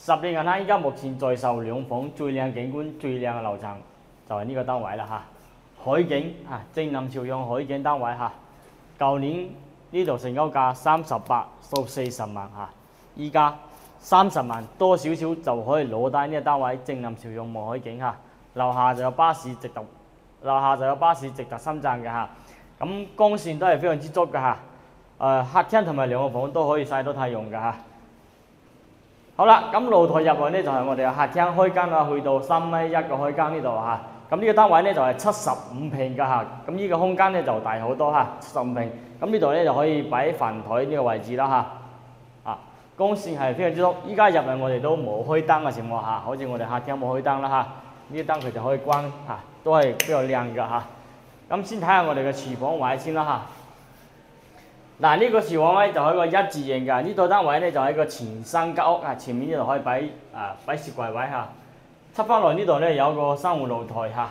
10年銀行依家目前在售兩房最靚景觀、最靚嘅樓層就係呢個單位啦嚇，海景嚇，正南朝陽海景單位嚇。舊年呢度成交價38到40萬嚇，依家30萬多少少就可以攞低呢個單位，正南朝陽望海景嚇。樓下就有巴士直達，深圳嘅嚇。咁光線都係非常之足嘅嚇。客廳同埋兩個房都可以曬到太陽嘅嚇。好啦，咁露台入去呢，就係我哋嘅客廳開間啦，去到3米1嘅開間呢度嚇。咁呢個單位呢，就係75平嘅嚇，咁呢個空間呢，就大好多嚇，75平。咁呢度呢，就可以擺飯台呢個位置啦嚇。光線係非常之足，依家入嚟我哋都冇開燈嘅情況下，好似我哋客廳冇開燈啦嚇，呢啲燈佢就可以關嚇，都係比較靚嘅嚇。咁先睇下我哋嘅廚房位先啦嚇。嗱，呢個廚房位就係一個一字形嘅，呢度單位呢，就係一個前生間屋啊，前面呢度可以擺雪櫃位嚇。出翻來呢度呢，有個生活露台嚇。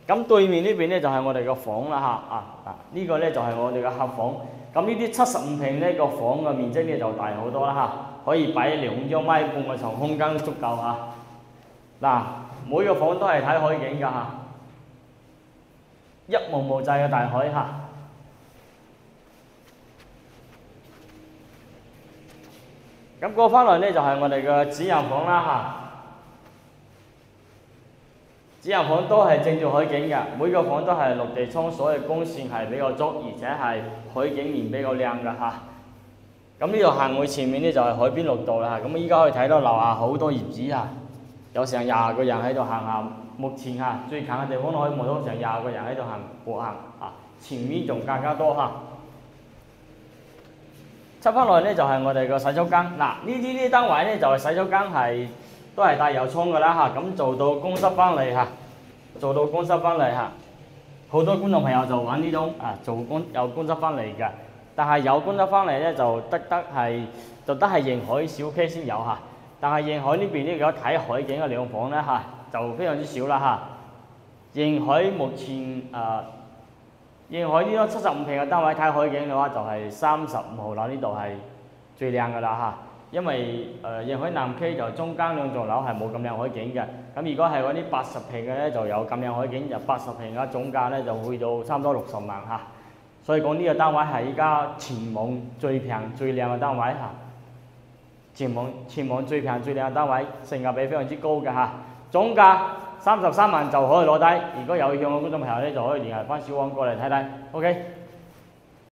咁對面呢邊呢，就係我哋嘅房啦嚇，呢個呢，就係我哋嘅客房。咁呢啲75平呢個房嘅面積呢，就大好多啦嚇，可以擺2張米半嘅床，空間都足夠嚇。嗱，每個房都係睇海景㗎嚇，一望無際嘅大海嚇。咁過翻來呢，就係我哋嘅主人房啦嚇。主人房都係正住海景嘅，每個房都係落地窗，所以光線係比較足，而且係海景面比較靚嘅嚇。咁呢度行去前面呢，就係海邊綠道啦。咁依家可以睇到樓下好多業主嚇，有成20個人喺度行下。目前嚇最近嘅地方都可以望到成20個人喺度步行嚇，前面仲更加多嚇。出翻來呢，就係我哋個洗手間。嗱，呢啲單位呢，就係洗手間都係帶有窗嘅啦嚇，咁做到公室翻嚟嚇，好多觀眾朋友就揾呢種有公室翻嚟嘅，但係有公室翻嚟呢，就得係沿海小區先有嚇，但係沿海呢邊呢，如果睇海景嘅兩房呢，嚇，就非常之少啦嚇。沿海目前沿海呢個75平嘅單位睇海景嘅話，就係35號樓呢度係最靚嘅啦嚇。因為沿海南區就中間2座樓係冇咁靚海景嘅，咁如果係嗰啲80平嘅呢，就有咁靚海景，就80平嘅總價呢，就去到差唔多60萬嚇。所以講呢個單位係依家全網最平最靚嘅單位嚇，全網最平最靚嘅單位，性價比非常之高嘅嚇，總價33萬就可以攞低。如果有興趣嘅觀眾朋友呢，就可以聯繫翻小王過嚟睇睇。OK。